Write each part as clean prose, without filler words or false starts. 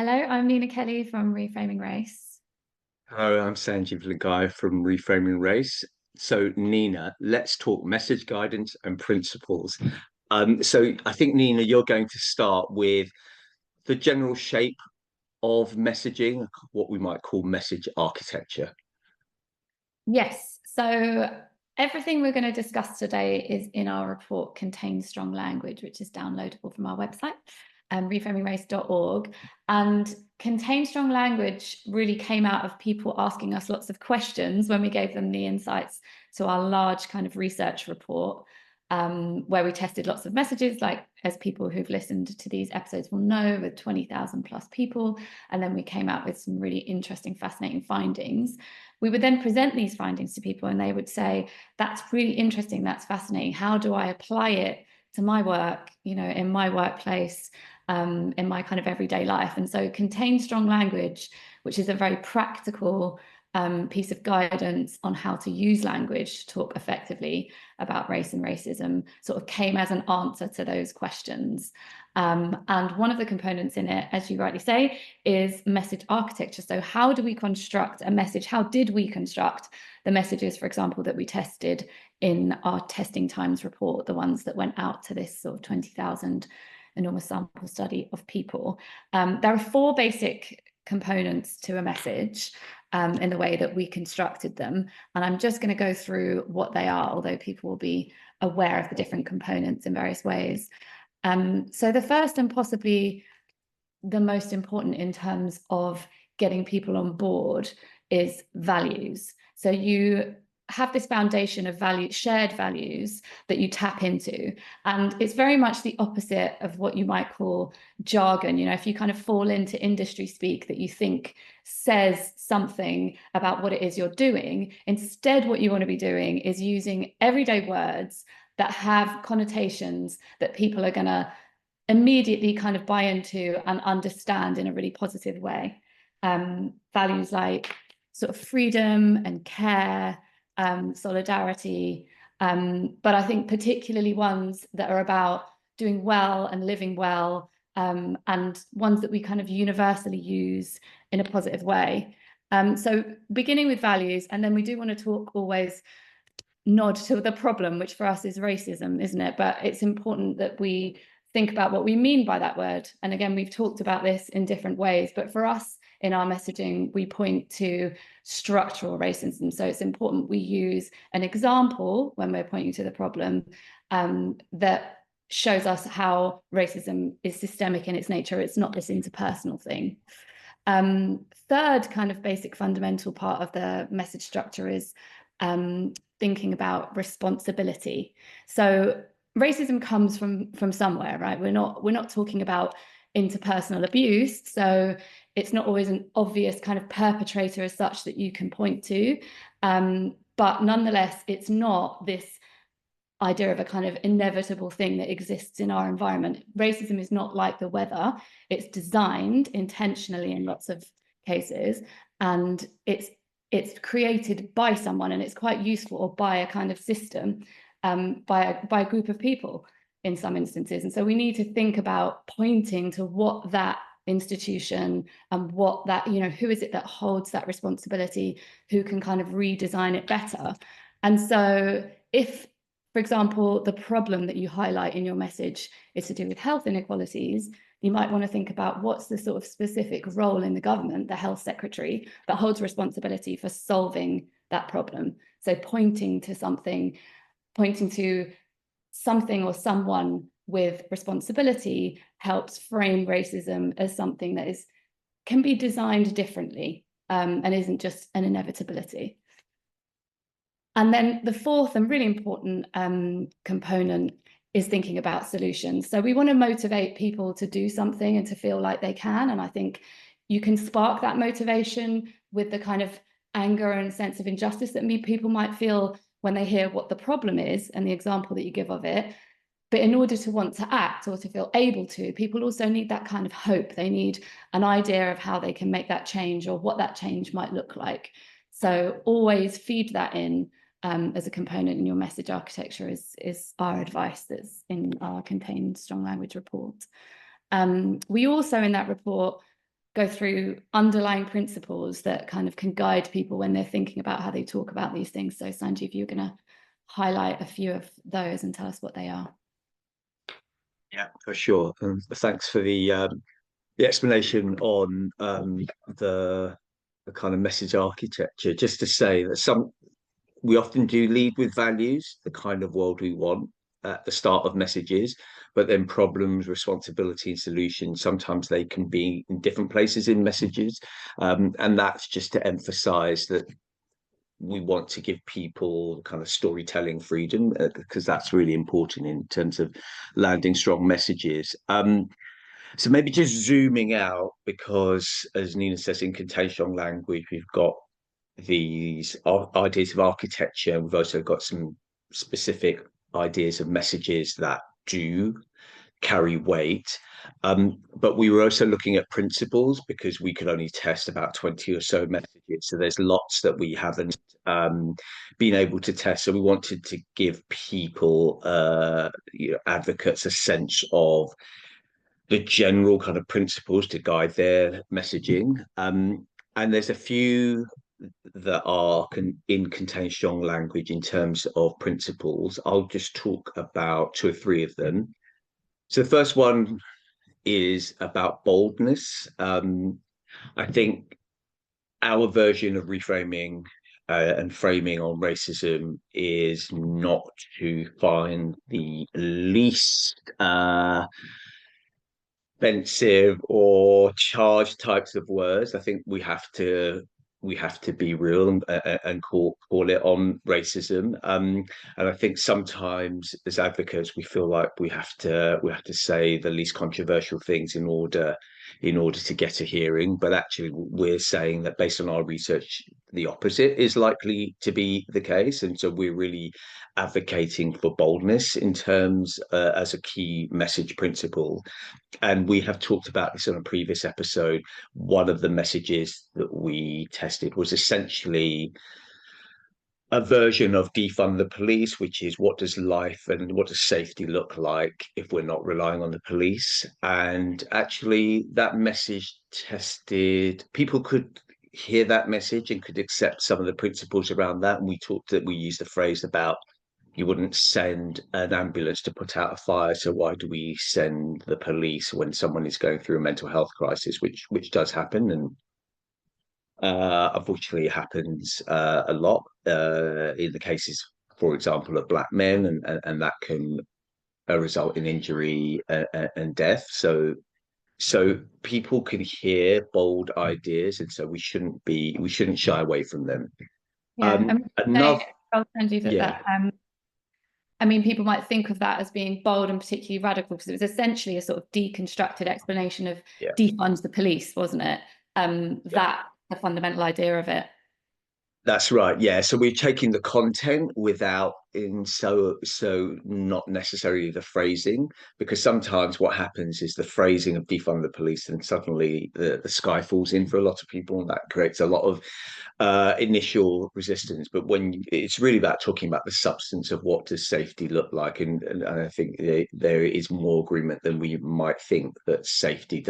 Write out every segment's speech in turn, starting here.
Hello, I'm Nina Kelly from Reframing Race. Hello, I'm Sanjeev Ligai from Reframing Race. So, Nina, let's talk message guidance and principles. So I think, Nina, you're going to start with the general shape of messaging, what we might call message architecture. Yes, so everything we're going to discuss today is in our report Contains Strong Language, which is downloadable from our website, reframingrace.org. And Contain Strong Language really came out of people asking us lots of questions when we gave them the insights to our large kind of research report. Where we tested lots of messages, like as people who've listened to these episodes will know, with 20,000 plus people. And then we came out with some really interesting, fascinating findings. We would then present these findings to people and they would say, that's really interesting, that's fascinating. How do I apply it to my work, in my workplace, in my kind of everyday life? And so Contain Strong Language, which is a very practical piece of guidance on how to use language to talk effectively about race and racism, sort of came as an answer to those questions. And one of the components in it, as you rightly say, is message architecture. So how do we construct a message? How did we construct the messages, for example, that we tested in our testing times report, the ones that went out to this sort of 20,000 enormous sample study of people? There are four basic components to a message in the way that we constructed them. And I'm just going to go through what they are, although people will be aware of the different components in various ways. So the first and possibly the most important in terms of getting people on board is values. So you have this foundation of shared values that you tap into. And it's very much the opposite of what you might call jargon. If you kind of fall into industry speak that you think says something about what it is you're doing, instead, what you want to be doing is using everyday words that have connotations that people are going to immediately kind of buy into and understand in a really positive way. Values like sort of freedom and care, solidarity, but I think particularly ones that are about doing well and living well, and ones that we kind of universally use in a positive way. So beginning with values, and then we do want to talk always nod to the problem, which for us is racism, isn't it? But it's important that we think about what we mean by that word. And again, we've talked about this in different ways, but for us in our messaging, we point to structural racism. So it's important we use an example when we're pointing to the problem that shows us how racism is systemic in its nature. It's not this interpersonal thing. Third kind of basic fundamental part of the message structure is thinking about responsibility. So racism comes from somewhere, right? We're not talking about interpersonal abuse, so it's not always an obvious kind of perpetrator as such that you can point to, but nonetheless, it's not this idea of a kind of inevitable thing that exists in our environment. Racism is not like the weather. It's designed intentionally in lots of cases, and it's created by someone, and it's quite useful, or by a kind of system, by a group of people in some instances. And so we need to think about pointing to what that institution and what that, who is it that holds that responsibility, who can kind of redesign it better. And so if, for example, the problem that you highlight in your message is to do with health inequalities, you might want to think about what's the sort of specific role in the government, the health secretary, that holds responsibility for solving that problem. So pointing to something or someone with responsibility helps frame racism as something that can be designed differently, and isn't just an inevitability. And then the fourth and really important component is thinking about solutions. So we want to motivate people to do something and to feel like they can. And I think you can spark that motivation with the kind of anger and sense of injustice that people might feel when they hear what the problem is and the example that you give of it. But in order to want to act or to feel able to, people also need that kind of hope. They need an idea of how they can make that change or what that change might look like. So always feed that in as a component in your message architecture is our advice that's in our Contained Strong Language report. We also in that report go through underlying principles that kind of can guide people when they're thinking about how they talk about these things. So Sanjeev, you're going to highlight a few of those and tell us what they are. Yeah, for sure. Thanks for the explanation on the kind of message architecture. Just to say that we often do lead with values, the kind of world we want at the start of messages, but then problems, responsibility, and solutions, sometimes they can be in different places in messages. And that's just to emphasize that we want to give people kind of storytelling freedom, because that's really important in terms of landing strong messages. So maybe just zooming out, because as Nina says, in contain strong language, we've got these ideas of architecture. We've also got some specific ideas of messages that do carry weight. But we were also looking at principles, because we could only test about 20 or so messages. So there's lots that we haven't been able to test. So we wanted to give people, advocates, a sense of the general kind of principles to guide their messaging. And there's a few that are in contain strong language in terms of principles. I'll just talk about two or three of them. So the first one is about boldness. I think our version of reframing and framing on racism is not to find the least offensive or charged types of words. I think we have to be real and call it on racism. And I think sometimes as advocates we feel like we have to say the least controversial things in order to get a hearing. But actually, we're saying that based on our research, the opposite is likely to be the case. And so we're really advocating for boldness in terms as a key message principle. And we have talked about this on a previous episode. One of the messages that we tested was essentially a version of defund the police, which is what does life and what does safety look like if we're not relying on the police. And actually, that message tested, people could hear that message and could accept some of the principles around that. And we used the phrase about you wouldn't send an ambulance to put out a fire, so why do we send the police when someone is going through a mental health crisis, which does happen, and unfortunately it happens a lot in the cases, for example, of black men, and that can result in injury and death. So people can hear bold ideas, and so we shouldn't shy away from them. Yeah, I mean, Another, I'll send you that. yeah, I mean, people might think of that as being bold and particularly radical, because it was essentially a sort of deconstructed explanation of yeah, defund the police, wasn't it? yeah. That's the fundamental idea of it. That's right. Yeah. So we're taking the content without in so not necessarily the phrasing, because sometimes what happens is the phrasing of defund the police, and suddenly the sky falls in for a lot of people, and that creates a lot of initial resistance. But it's really about talking about the substance of what does safety look like, and I think there is more agreement than we might think that safety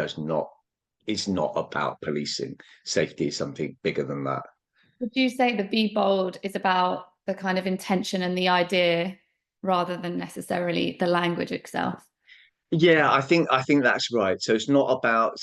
is not about policing. Safety is something bigger than that. Would you say the be bold is about the kind of intention and the idea rather than necessarily the language itself? Yeah, I think that's right. So it's not about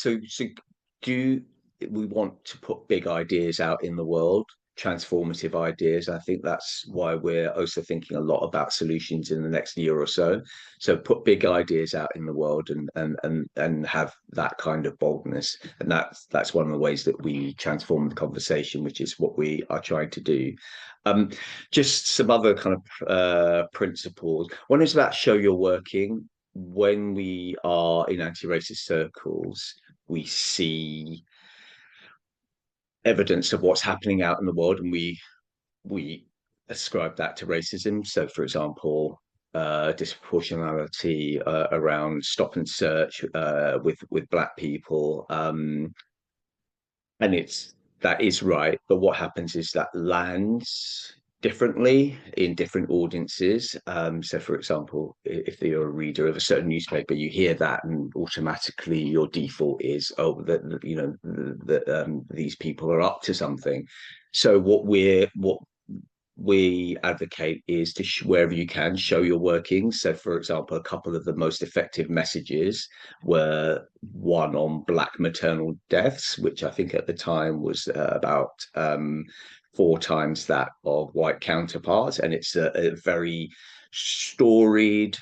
do we want to put big ideas out in the world, transformative ideas. I think that's why we're also thinking a lot about solutions in the next year or so. So put big ideas out in the world, and have that kind of boldness. And that's one of the ways that we transform the conversation, which is what we are trying to do. Um, just some other kind of principles. One is about show you're working. When we are in anti-racist circles, we see evidence of what's happening out in the world, and we ascribe that to racism. So, for example, disproportionality around stop and search with black people, and that is right. But what happens is that lands differently in different audiences. So, for example, if you're a reader of a certain newspaper, you hear that, and automatically your default is, oh, that you know that these people are up to something. So, what we advocate is to wherever you can show your workings. So, for example, a couple of the most effective messages were one on Black maternal deaths, which I think at the time was about 4 times that of white counterparts, and it's a very storied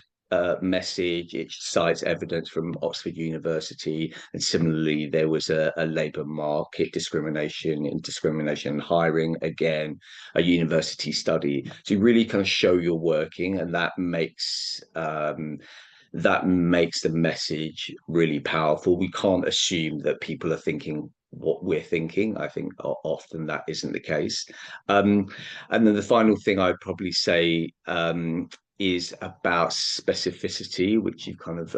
message. It cites evidence from Oxford University, and similarly, there was a labour market discrimination in hiring, again, a university study. So you really kind of show your working, and that makes the message really powerful. We can't assume that people are thinking what we're thinking. I think often that isn't the case. And then the final thing I'd probably say is about specificity, which you've kind of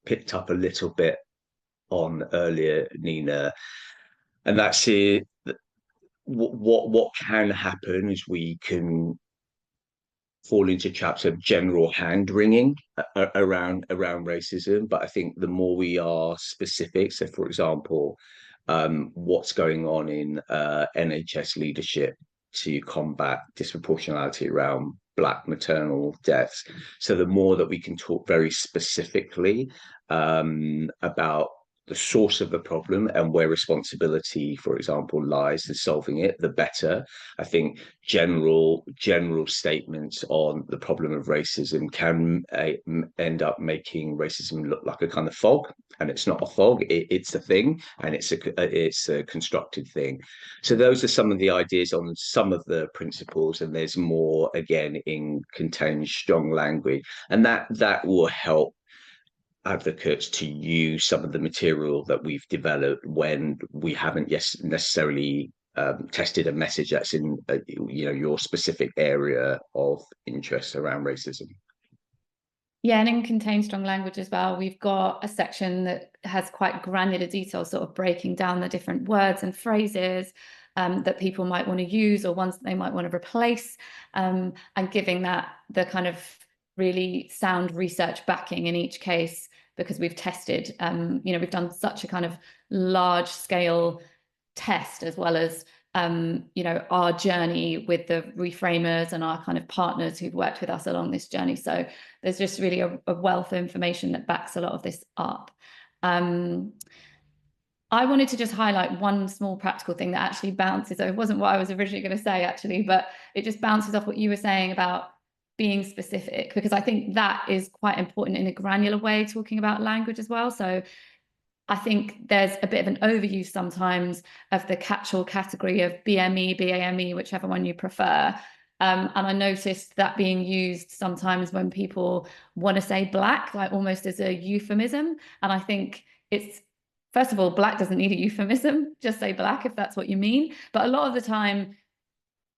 picked up a little bit on earlier, Nina. And that's it. What can happen is we can fall into traps of general hand wringing around racism. But I think the more we are specific, so for example, what's going on in NHS leadership to combat disproportionality around Black maternal deaths. So the more that we can talk very specifically about the source of the problem and where responsibility, for example, lies in solving it, the better. I think general statements on the problem of racism can end up making racism look like a kind of fog, and it's not a fog. It's a thing, and it's a constructed thing. So those are some of the ideas on some of the principles, and there's more again in contain strong language, and that will help advocates to use some of the material that we've developed when we haven't yet necessarily tested a message that's in your specific area of interest around racism. Yeah, and in contain strong language as well, we've got a section that has quite granular detail, sort of breaking down the different words and phrases that people might want to use, or ones that they might want to replace, and giving that the kind of really sound research backing in each case, because we've tested, we've done such a kind of large scale test, as well as our journey with the reframers and our kind of partners who've worked with us along this journey. So there's just really a wealth of information that backs a lot of this up. I wanted to just highlight one small practical thing that actually bounces. It wasn't what I was originally going to say, actually, but it just bounces off what you were saying about being specific, because I think that is quite important in a granular way, talking about language as well. So I think there's a bit of an overuse sometimes of the catch-all category of BME, BAME, whichever one you prefer. And I noticed that being used sometimes when people want to say Black, like almost as a euphemism. And I think it's, first of all, Black doesn't need a euphemism, just say Black if that's what you mean. But a lot of the time,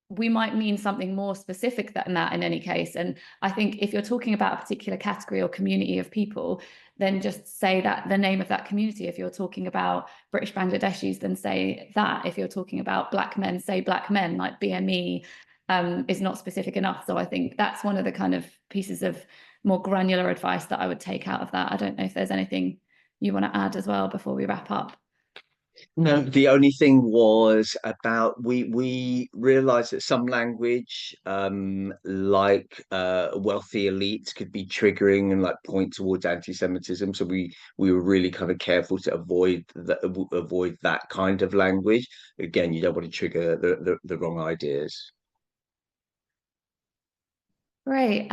we might mean something more specific than that in any case. And I think if you're talking about a particular category or community of people, then just say that the name of that community. If you're talking about British Bangladeshis, then say that. If you're talking about Black men, say Black men. Like BME is not specific enough. So I think that's one of the kind of pieces of more granular advice that I would take out of that. I don't know if there's anything you want to add as well before we wrap up. No, the only thing was about we realized that some language, like wealthy elites, could be triggering and like point towards anti-Semitism. So we were really kind of careful to avoid that kind of language. Again, you don't want to trigger the wrong ideas. Great.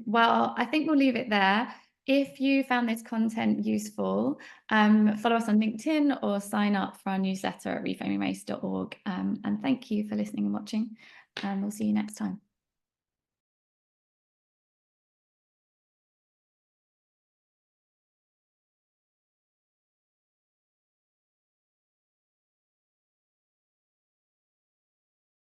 Well, I think we'll leave it there. If you found this content useful, follow us on LinkedIn or sign up for our newsletter at reframingrace.org. And thank you for listening and watching. We'll see you next time.